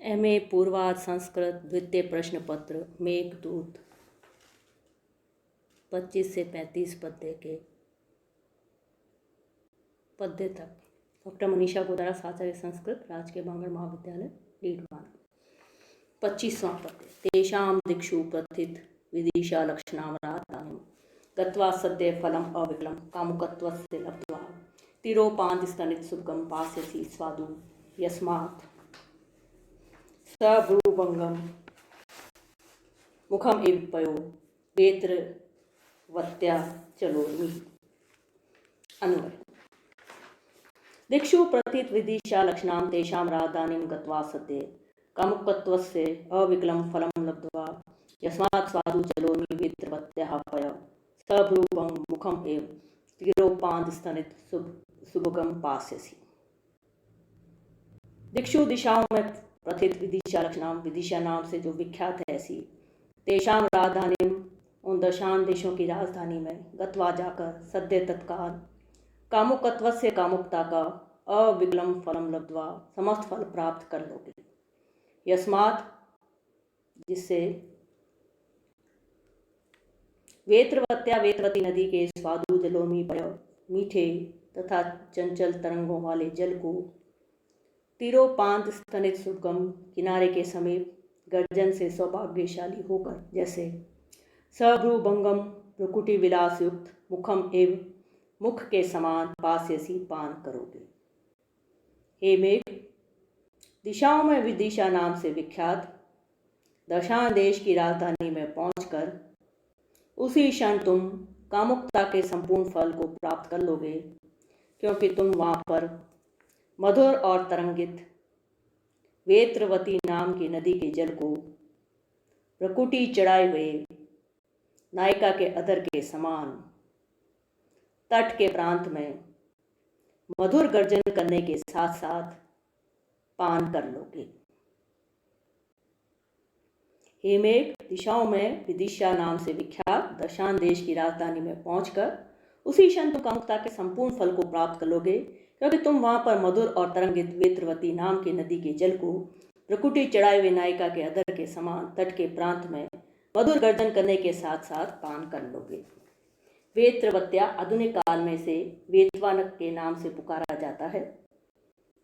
MA पूर्वाध Sanskrit द्वितीय प्रश्न पत्र मेघदूत 25 से 35 पद्य तक। डॉक्टर मनीषा गोदारा, आचार्य संस्कृत, राजकीय बांगड़ महाविद्यालय, लीडवाना। 25वां पद्य। तेषां दिक्षु प्रथित विदिशा लक्षणां रातानि गत्वा सद्य फलम् अविकलं कामुकत्वस्य लब्ध्वा तिरोपान्तस्तनित सुखं पास्यसि स्वादु यस्मात् सभ्रूभंगम मुखम एव पयो वेत्रवत्या चलोमि। अन्वय। दिक्षु प्रथित विदिशा लक्षणां तेषां राजधानीं गत्वा सद्य कामुकत्वस्य अविकलं फलं लब्ध्वा यस्मात् स्वादु चलोमि वेत्रवत्याः पयो सभ्रूभंगम मुखम एव तिरोपान्तस्तनित सुभगम पास्यसि। दिक्षु दिशाओं में प्रथित विदिशा लक्षणाम, विदिशा नाम से जो विख्यात है ऐसी, तेषाम राजधानी, उन दशान देशों की राजधानी में, गत्वा जाकर, सद्य तत्काल, कामुकत्व से कामुकता का, अविकलम फलम लब्ध्वा समस्त फल प्राप्त कर लोगे। यस्मात् जिससे, वेत्रवत्या वेत्रवती नदी के स्वादु जलोमी पयो मीठे तथा चंचल तरंगों वाले जल को, तीरोपांत स्तनित सुगम किनारे के समीप गर्जन से सौभाग्यशाली होकर, जैसे सभ्रूभंगम प्रकुटी विलास युक्त मुखम एव मुख के समान पास्यसी पान करोगे। हे मेघ, दिशाओं में विदिशा नाम से विख्यात दशान देश की राजधानी में पहुंचकर उसी क्षण तुम कामुकता के संपूर्ण फल को प्राप्त कर लोगे, क्योंकि तुम वहां पर मधुर और तरंगित वेत्रवती नाम की नदी के जल को प्रकुटी चढ़ाए हुए नायिका के अधर के समान तट के प्रांत में मधुर गर्जन करने के साथ साथ पान कर लोगे। हे मेघ, दिशाओं में विदिशा नाम से विख्यात दशान देश की राजधानी में पहुंचकर उसी क्षण तुम कामुकता के संपूर्ण फल को प्राप्त कर लोगे, क्योंकि तुम वहां पर मधुर और तरंगित वेत्रवती नाम की नदी के जल को प्रकुटी चढ़ाए हुए नायिका के अधर के समान तट के प्रांत में मधुर गर्जन करने के साथ साथ पान कर लोगे। वेत्रवत्या आधुनिक काल में से वेतवानक के नाम से पुकारा जाता है।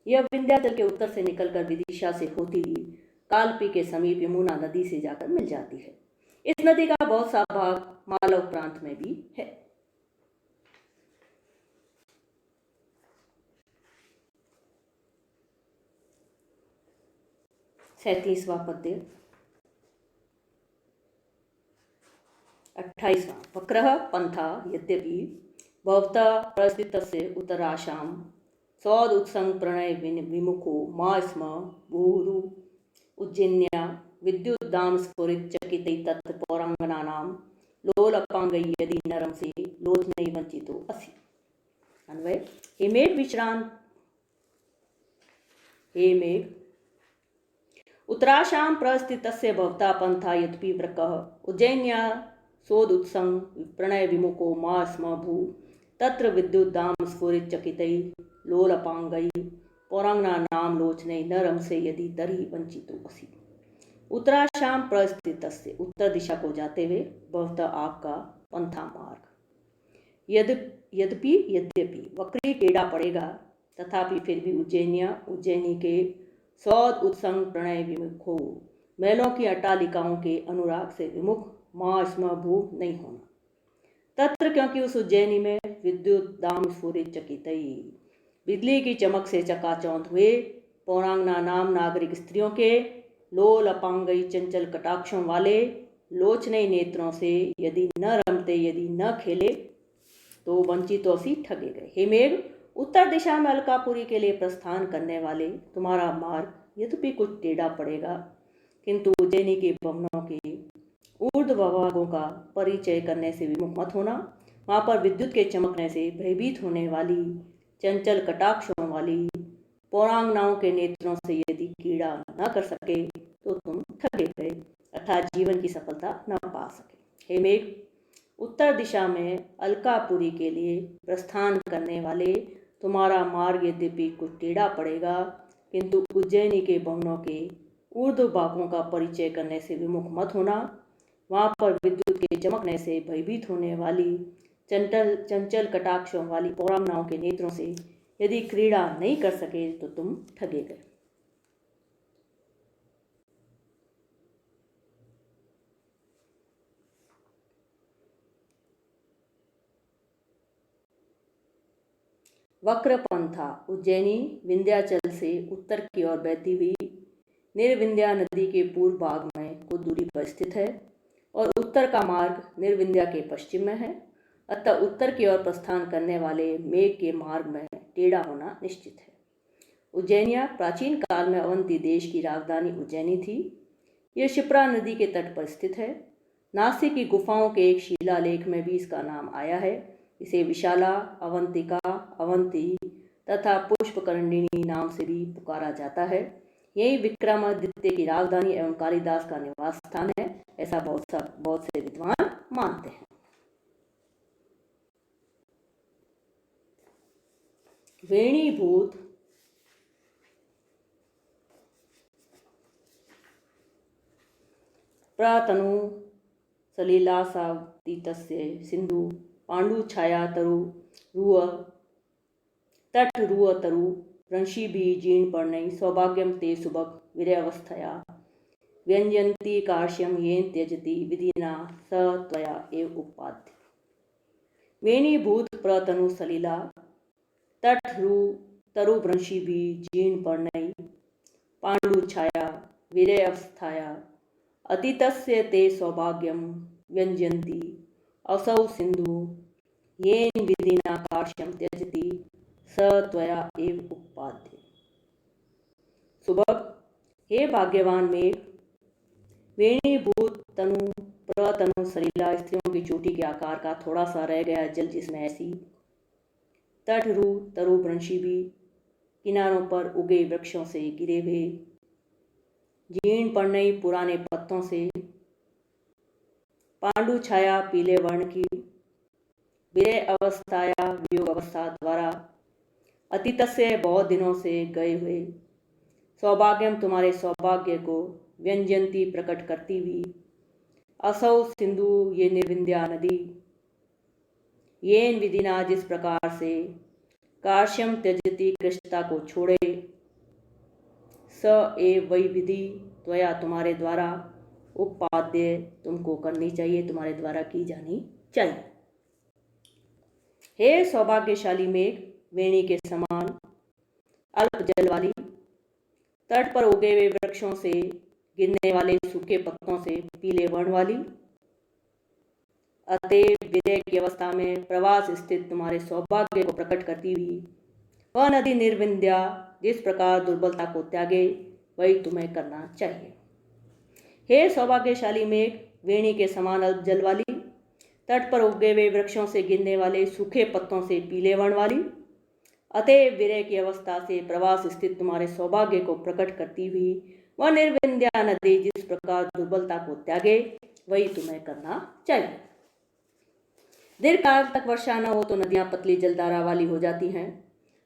यह विंध्याचल के उत्तर से निकलकर विदिशा से होती हुई कालपी के समीप यमुना नदी से जाकर मिल जाती है। इस नदी का बहुत सा भाग मालव प्रांत में भी है। सैंतीसवां पद्य। 28वां। वक्रः पंथा यद्यपि भवता प्रस्थितस्य उत्तराशां सौद उत्संग प्रणय विमुखो मा स्म भूरु उज्जैन्या विद्युद्दाम स्फुरित चकितै तत् पौरांगनानां लोलपांगै यदि नरम से लोचनै वंचितो असि। अन्वय। हे मेघ, उत्तराशां प्रस्थितस्य भवता पंथा यद्यपि वक्रः उज्जैन्या सोदुत्संग प्रणय विमुखो मा स्म भू तत्र विद्युद्दाम स्फुरित चकितै लोलपांगै पौरांगनानां लोचनै न रमसे यदि तर्हि वंचितो असि। उत्तराशां प्रस्थितस्य, उत्तर दिशा को जाते हुए, भवता आपका, पंथा मार्ग, यद्यपि वक्री टेढ़ा पड़ेगा, तथापि फिर भी उज्जैनी के सौद उत्संग प्रणय विमुख हो, महलों की अट्टालिकाओं के अनुराग से विमुख मा स्म भू नहीं होना। तत्र क्योंकि उस उज्जैनी में विद्युत दाम स्फुरित चकितई, बिजली की चमक से चकाचौंध हुए, पौरांगना नाम नागरिक स्त्रियों के लोल अपांगई चंचल कटाक्षों वाले लोचनई नेत्रों से यदि न रमते, यदि न खेले, तो वंचितों से ठगे गए। हे मेघ, उत्तर दिशा में अलकापुरी के लिए प्रस्थान करने वाले तुम्हारा मार्ग यद्यपि कुछ टेढ़ा पड़ेगा, किंतु उज्जैनी के भवनों के ऊर्ध्व भागों का परिचय करने से विमुख मत होना। वहां पर विद्युत के चमकने से भयभीत होने वाली चंचल कटाक्षों वाली पौरांगनाओं के नेत्रों से यदि कीड़ा न कर सके, तो तुम ठगे गए, अर्थात जीवन की सफलता न पा सके। हे मेघ, उत्तर दिशा में अलकापुरी के लिए प्रस्थान करने वाले तुम्हारा मार्ग यद्यपि कुछ टेढ़ा पड़ेगा, किंतु उज्जैनी के भवनों के ऊर्ध्व भागों का परिचय करने से विमुख मत होना। वहाँ पर विद्युत के चमकने से भयभीत होने वाली चंचल कटाक्षों वाली पौरामनाओं के नेत्रों से यदि क्रीड़ा नहीं कर सके तो तुम ठगे गए। वक्र पंथा उज्जैनी विंध्याचल से उत्तर की ओर बहती हुई निर्विंध्या नदी के पूर्व भाग में कुछ दूरी पर स्थित है और उत्तर का मार्ग निर्विंध्या के पश्चिम में है। अतः उत्तर की ओर प्रस्थान करने वाले मेघ के मार्ग में टेढ़ा होना निश्चित है। उज्जैनिया प्राचीन काल में अवंती देश की राजधानी उज्जैनी थी। यह शिप्रा नदी के तट पर स्थित है। नासिक की गुफाओं के एक शिलालेख में भी इसका नाम आया है। इसे विशाला, अवंतिका, अवंती तथा पुष्पकरंडिनी नाम से भी पुकारा जाता है। यही विक्रमादित्य की राजधानी एवं कालिदास का निवास स्थान है, ऐसा बहुत से विद्वान मानते हैं। वेणीभूत प्रातनु सलिलासातीतस्य सिंधु पांडु छाया तरु रुव तट रुव तरु वृंशी भी जीर्ण पर्णै सौभाग्यम ते सुभग वीर्यावस्थया व्यंजयन्ति कार्श्यम येन त्यजति विधिना स त्वया एव उपाद्य। वेणीभूत प्रतनु सलिला तट तरु वृंशी भी जीर्ण पर्णै पांडु छाया वीर्यावस्थया अतीतस्य ते सौभाग्यम व्यंजयन्ति असौ सिंधु येन विधिना कार्श्यम त्यजति स त्वया एव उपाद्य। सुभग, हे भाग्यवान मेघ, वेणीभूत तनु प्रतनु सलिला स्त्रियों की चोटी के आकार का थोड़ा सा रह गया जल जिसमें ऐसी तट तरु वृंशी भी किनारों पर उगे वृक्षों से गिरे हुए जीर्ण पर्णई पुराने पत्तों से पांडु छाया पीले वर्ण की विरय अवस्थाया वियोग अवस्था द्वारा अतीत से बहुत दिनों से गए हुए सौभाग्यम तुम्हारे सौभाग्य को व्यंजयंती प्रकट करती हुई असौ सिंधु ये निर्विंध्या नदी येन विधिना जिस प्रकार से कार्श्यम त्यजती कृष्णता को छोड़े स एव वही विधि त्वया तुम्हारे द्वारा उपाद्य तुमको करनी चाहिए, तुम्हारे द्वारा की जानी चाहिए। हे सौभाग्यशाली मेघ, वेणी के समान अल्प जल वाली तट पर उगे हुए वृक्षों से गिरने वाले सूखे पत्तों से पीले वर्ण वाली अतएव विरय की अवस्था में प्रवास स्थित तुम्हारे सौभाग्य को प्रकट करती हुई वह नदी निर्विंध्या जिस प्रकार दुर्बलता को त्यागे वही तुम्हें करना चाहिए। हे सौभाग्यशाली मेघ, वेणी के समान अल्प जल वाली तट पर उगे हुए वृक्षों से गिरने वाले सूखे पत्तों से पीले वर्ण वाली अतएव विरय की अवस्था से प्रवास स्थित तुम्हारे सौभाग्य को प्रकट करती हुई वह निर्विंध्या नदी जिस प्रकार दुर्बलता को त्यागे वही तुम्हें करना चाहिए। दीर्घ काल तक वर्षा न हो तो नदियां पतली जलधारा वाली हो जाती हैं,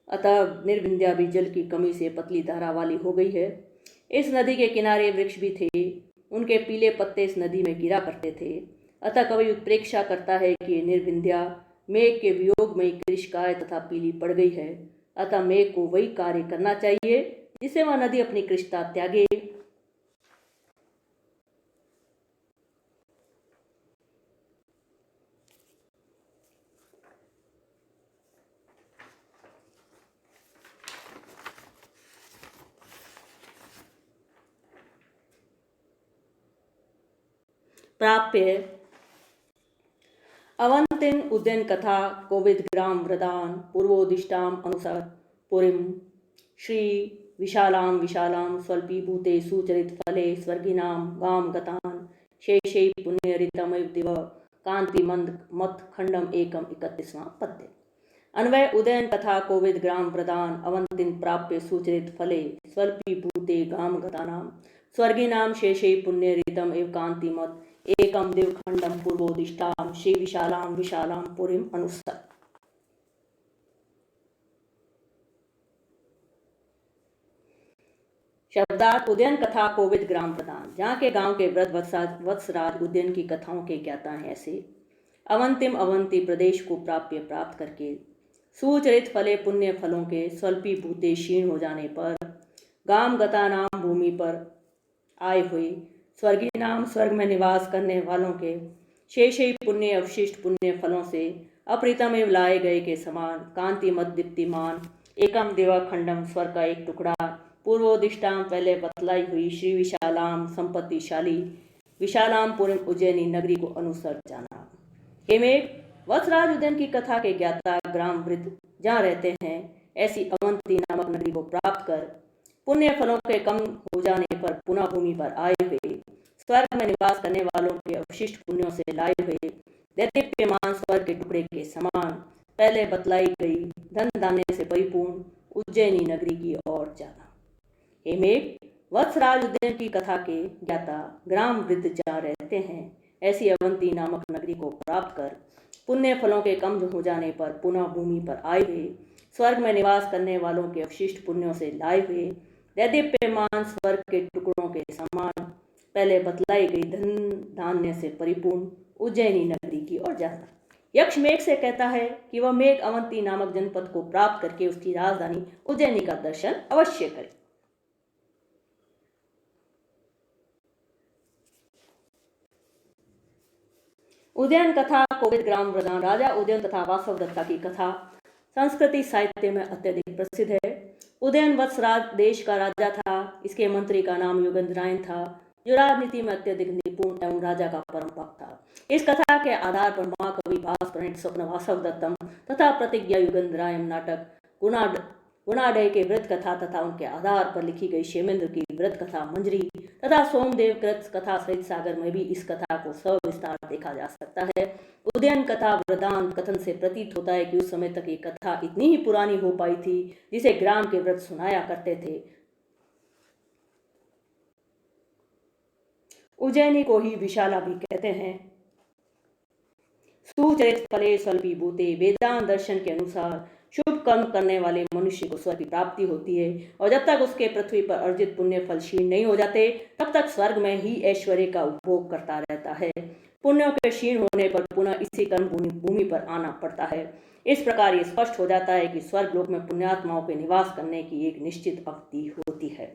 अतः निर्विंध्या भी जल की कमी से पतली धारा वाली हो गई है। इस नदी के किनारे वृक्ष भी थे, उनके पीले पत्ते इस नदी में गिरा करते थे। अतः कवि उत्प्रेक्षा करता है कि निर्विंध्या मेघ के वियोग में कृष्णकाय तथा पीली पड़ गई है, अतः मेघ को वही कार्य करना चाहिए जिससे वह नदी अपनी कृष्णता त्यागे। प्राप्य अवंतिन उद्यन कथा कोविद ग्राम वृदान पूर्वोदिष्टाम अनुसार पुरीम श्री विशालां स्वल्पीभूते सुचरित फले स्वर्गिनां गाम गतान शेषे पुण्यरितमैव दिव कांति मंद मत खंडम एकम 31वां पद्य। अन्वय उदयन तथा कोविद ग्राम वृदान अवंतिन प्राप्य सुचरित फले स्वल्पीभूते गाम गतानां स्वर्गिनां शेषे पुण्यरितम एव कांति मत एकम दिवखंडम पूर्वोदिष्टाम श्री विशालां पुरीम अनुसर। शब्दार्थ उदयन कथा कोविद ग्राम प्रदान। जहाँ के गांव के वृद्ध वत्सराज उदयन की कथाओं के ज्ञाता हैं ऐसे अवंतिम अवंती प्रदेश को प्राप्त करके सुचरित फले पुण्य फलों के स्वल्पी भूते क्षीण हो जाने पर गाम गता नाम भूमि पर आए हुए स्वर्गीय नाम स्वर्ग में निवास करने वालों के शेष ही पुण्य अवशिष्ट पुण्य फलों से अप्रीतम एवं लाए गए के समान कांतिमत दीप्तिमान एकम देवा खंडम स्वर का एक टुकड़ा पूर्वोदिष्टाम पहले बतलाई हुई श्री विशालाम संपत्तिशाली विशालाम पुरम उज्जैनी नगरी को अनुसर जाना। हेमेक वत्सराज उज्जैन की कथा के ज्ञाता ग्राम वृद्ध जहाँ रहते हैं ऐसी अवंती नामक नगरी को प्राप्त कर पुण्य फलों के कम हो जाने पर पुनः भूमि पर आए हुए स्वर्ग में निवास करने वालों के अवशिष्ट पुण्यों से लाए हुए दैदीप्यमान स्वर्ग के टुकड़े के समान पहले बतलाई गई धन धान्य से परिपूर्ण उज्जैनी नगरी की ओर जाना। हेमेक वत्सराज उज्जैन की कथा के ज्ञाता ग्राम वृद्ध जहाँ रहते हैं ऐसी अवंती नामक नगरी को प्राप्त कर पुण्य फलों के कम हो जाने पर पुनः भूमि पर आए हुए स्वर्ग में निवास करने वालों के अवशिष्ट पुण्यों से लाए हुए दैदीप्यमान स्वर्ग के टुकड़ों के समान पहले बतलाई गई धन धान्य से परिपूर्ण उज्जैनी नगरी की ओर जाना। यक्ष मेघ से कहता है कि वह मेघ अवंती नामक जनपद को प्राप्त करके उसकी राजधानी उज्जैनी का दर्शन अवश्य करे। उदयन कथा कोविद ग्राम प्रदान। राजा उदयन तथा वासव दत्ता की कथा संस्कृति साहित्य में अत्यधिक प्रसिद्ध है। उदयन वत्सराज देश का राजा था। इसके मंत्री का नाम युगंधरायन था जो राजनीति में अत्यधिक निपुण एवं राजा का परम भक्त था। इस कथा के आधार पर महाकवि भास प्रणीत स्वप्न वासव दत्तम तथा प्रतिज्ञा युगंधरायम नाटक गुणाडय के वृत्त कथा तथा उनके आधार पर लिखी गई क्षेमेंद्र की वृत्त कथा मंजरी तथा सोमदेव कृत कथा सहित सागर में भी इस कथा को सविस्तार देखा जा सकता है। उदयन कथा वृतांत कथन से प्रतीत होता है कि उस समय तक ये कथा इतनी ही पुरानी हो पाई थी जिसे ग्राम के वृत्त सुनाया करते थे। उज्जैनी को ही विशाला भी कहते हैं। सुचरित फले स्वल्पी भूते वेदांत दर्शन के अनुसार शुभ कर्म करने वाले मनुष्य को स्वर्ग की प्राप्ति होती है और जब तक उसके पृथ्वी पर अर्जित पुण्य फल क्षीण नहीं हो जाते तब तक स्वर्ग में ही ऐश्वर्य का उपभोग करता रहता है। पुण्यों के क्षीण होने पर पुनः इसी कर्म भूमि पर आना पड़ता है। इस प्रकार ये स्पष्ट हो जाता है कि स्वर्ग लोक में पुण्यात्माओं के निवास करने की एक निश्चित अवधि होती है।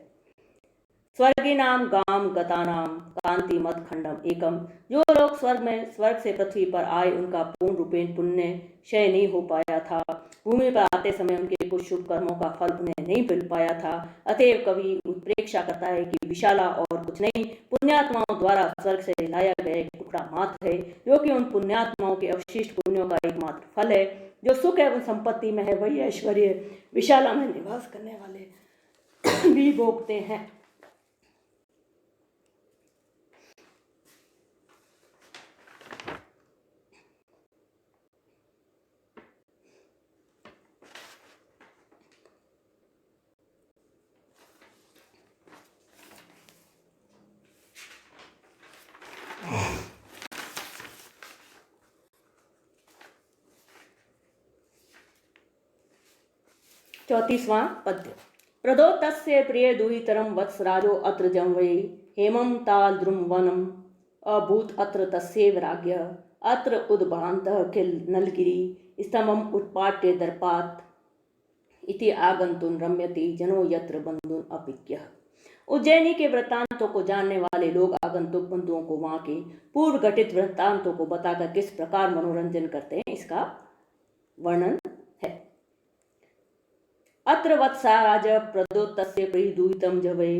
स्वर्गी नाम गाम गता नाम कांति मत खंडम एकम। जो लोग स्वर्ग से पृथ्वी पर आए उनका पूर्ण रूपेण पुण्य क्षय नहीं हो पाया था। भूमि पर आते समय उनके कुछ शुभ कर्मों का फल उन्हें नहीं मिल पाया था। अतएव कवि उत्प्रेक्षा करता है कि विशाला और कुछ नहीं पुण्यात्माओं द्वारा स्वर्ग से लाया गया एक टुकड़ा मात्र है जो कि उन पुण्यात्माओं के अवशिष्ट पुण्यों का एकमात्र फल है। जो सुख एवं संपत्ति में है वही ऐश्वर्य विशाला में निवास करने वाले भी भोगते हैं। चौतीसवां पद्य। प्रदोतस्य प्रिय दुहितरम वत्सराजो अत्र जंवये हेमं तालद्रुम वनम अभूत अत्र तस्यैव राज्ञः अत्र उद्भ्रान्तः किल नलगिरि स्तंभम उत्पाट्य दर्पात् इति आगंतुन रम्यति जनो यत्र बंधुन अभिज्ञः। उज्जैनी के वृत्तांतों को जानने वाले लोग आगंतुक बंधुओं को वहां के पूर्व घटित वृत्तांतों को बताकर किस प्रकार मनोरंजन करते हैं इसका वर्णन है। अत्र वत्सराज प्रदोतस्य प्रियदुहितं जवये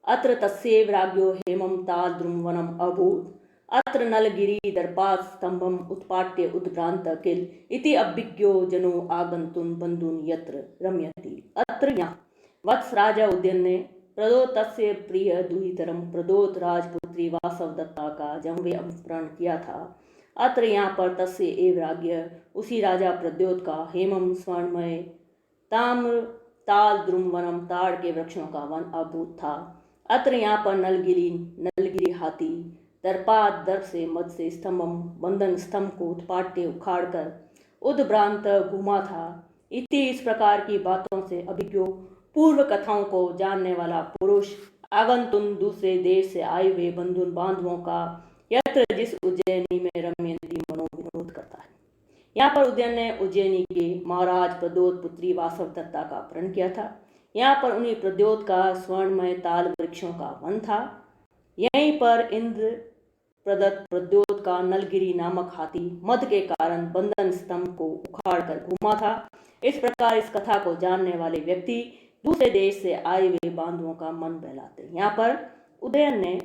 अत्र तस्यैव राज्ञो हेमं तालद्रुम वनम अभूत् अत्र नलगिरि दर्पात् स्तंभम उत्पाट्य उद्भ्रांत किल इति अभिज्ञो जनो आगंतुन बंधुन यत्र रम्यति। अत्र यहाँ वत्सराज उदयन ने प्रदोतस्य प्रिय दुहितरम प्रदोत राजपुत्री वासव दत्ता का जंवे अपहरण किया था। अत्र यहाँ पर तस्य एव राज्ञ उसी राजा प्रद्योत का हेमम स्वर्णमय ताम्र ताल द्रुम वनम ताड़ के वृक्षों का वन अभूत था। अत्र यहाँ पर नलगिरी हाथी दर्पात दर्प से मद से स्तंभम बंधन स्तंभ को उत्पाट्य उखाड़ कर उद्भ्रांत घुमा था। इति इस प्रकार की बातों से अभिज्ञो पूर्व कथाओं को जानने वाला पुरुष आगंतुक दूसरे देश से आए हुए बंधु बांधवों का यत्र जिस उज्जैनी में रमयंती मनोविनोद करता है। यहाँ पर उदयन ने उज्जैनी के महाराज प्रद्योत पुत्री वासव दत्ता का अपहरण किया था। यहाँ पर उन्हीं प्रद्योत का स्वर्णमय ताल वृक्षों का वन था। यहीं पर इंद्र प्रदत्त प्रद्योत का नलगिरी नामक हाथी मद के कारण बंधन स्तंभ को उखाड़ कर घूमा था। इस प्रकार इस कथा को जानने वाले व्यक्ति दूसरे देश से आए हुए बांधवों का मन बहलाते। यहाँ पर उदयन ने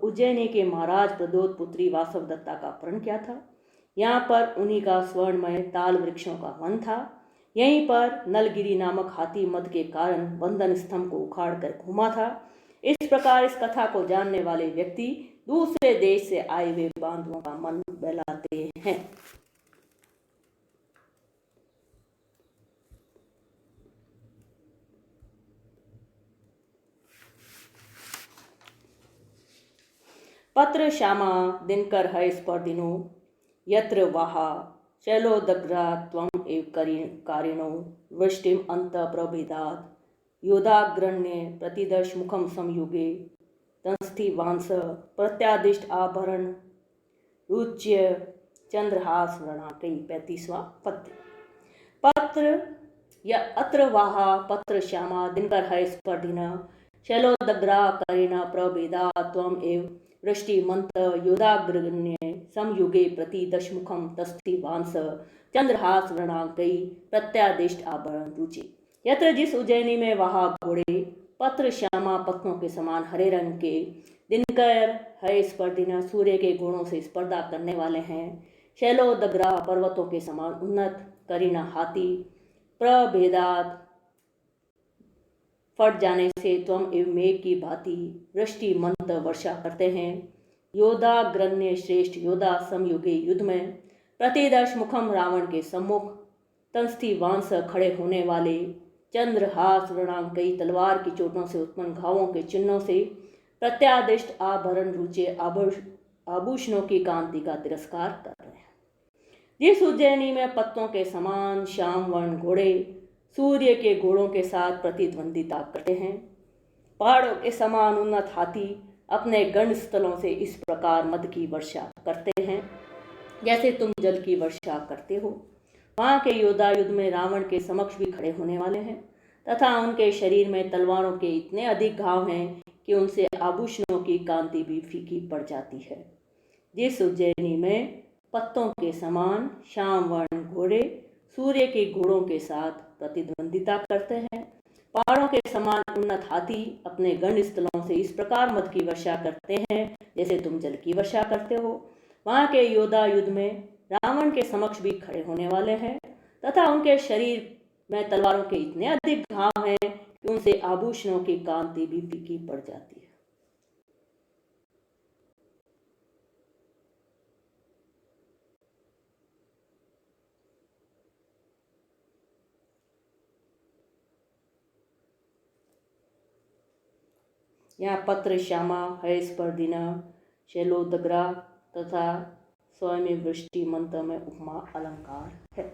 उज्जैनी के महाराज प्रद्योत पुत्री वासव दत्ता का अपहरण किया था। यहाँ पर उन्हीं का स्वर्णमय ताल वृक्षों का वन था। यहीं पर नलगिरी नामक हाथी मद के कारण बंधन स्तंभ को उखाड़ कर घूमा था। इस प्रकार इस कथा को जानने वाले व्यक्ति दूसरे देश से आए हुए बांधवों का मन बहलाते हैं। पत्र श्यामा दिनकर है स्पर्धिनो यत्र वाहा शैलोदग्रा त्वम् एव कारिणो वृष्टिम अंत प्रभेदात् योदाग्रण्य प्रतिदश मुखम संयुगे तंस्थि वांस प्रत्यादिष्ट आभरण रुच्य चंद्रहास वर्णाकई। 35वां पद्य। पत्र या अत्र वाहा पत्र श्यामा दिनकर है स्पर्धिना शैलोदग्रा करिणा प्रभेदा त्वम् एव वृष्टि मंत योदाग्रण्य समयुगे प्रति दशमुखम तस्थि वांस चंद्रहास वर्णाकई प्रत्यादिष्ट आभरण रुचि। यत्र जिस उज्जैनी में वहा घोड़े पत्र श्यामा पत्नों के समान हरे रंग के दिनकर है स्पर्धिना सूर्य के गुणों से स्पर्धा करने वाले हैं। शैलोदग्रा पर्वतों के समान उन्नत करीना हाथी प्रभेदात फट जाने से त्वम एवं मेघ की भांति वृष्टि मंत वर्षा करते हैं। योदाग्रण्य श्रेष्ठ योदा समयुगे युद्ध में प्रतिदर्श मुखम रावण के सम्मुख तंस्थि वांस खड़े होने वाले चंद्रहास वर्णाकई तलवार की चोटों से उत्पन्न घावों के चिन्हों से प्रत्यादिष्ट आभरण रुचे आभूषणों की कांति का तिरस्कार कर रहे हैं। जिस उज्जैनी में पत्तों के समान श्याम वर्ण घोड़े सूर्य के घोड़ों के साथ प्रतिद्वंदिता करते हैं। पहाड़ों के समान उन्नत हाथी अपने गण स्थलों से इस प्रकार मद की वर्षा करते हैं जैसे तुम जल की वर्षा करते हो। वहाँ के योद्धा युद्ध में रावण के समक्ष भी खड़े होने वाले हैं तथा उनके शरीर में तलवारों के इतने अधिक घाव हैं कि उनसे आभूषणों की कांति भी फीकी पड़ जाती है। जिस उज्जैनी में पत्तों के समान श्याम वर्ण घोड़े सूर्य के घोड़ों के साथ प्रतिद्वंदिता करते हैं। पहाड़ों के समान उन्नत हाथी अपने गण स्थलों से इस प्रकार मद की वर्षा करते हैं जैसे तुम जल की वर्षा करते हो। वहाँ के योद्धा युद्ध में रावण के समक्ष भी खड़े होने वाले हैं तथा उनके शरीर में तलवारों के इतने अधिक घाव हैं कि उनसे आभूषणों की कांति भी फीकी पड़ जाती है। यहाँ पत्र श्यामा है स्पर्धिना शैलोदग्रा तथा स्वयं वृष्टि मंत्र में उपमा अलंकार है।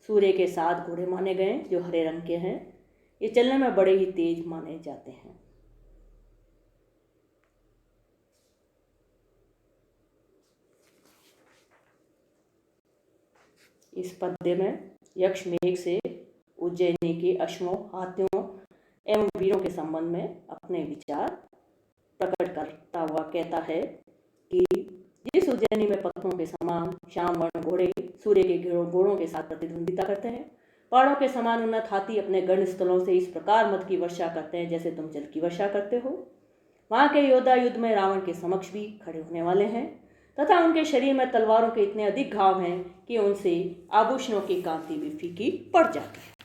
सूर्य के 7 घोड़े माने गए जो हरे रंग के हैं। ये चलने में बड़े ही तेज माने जाते हैं। इस पद्य में यक्ष मेघ से उज्जैनी के अश्वों हाथियों एवं वीरों के संबंध में अपने विचार प्रकट करता हुआ कहता है कि जिस उज्जैनी में पत्थरों के समान श्याम वर्ण घोड़े सूर्य के घोड़ों के साथ प्रतिद्वंदिता करते हैं। पहाड़ों के समान उन्नत हाथी अपने गण स्थलों से इस प्रकार मद की वर्षा करते हैं जैसे तुम जल की वर्षा करते हो। वहाँ के योद्धा युद्ध में रावण के समक्ष भी खड़े होने वाले हैं तथा उनके शरीर में तलवारों के इतने अधिक घाव हैं कि उनसे आभूषणों की कांति भी फीकी पड़ जाती है।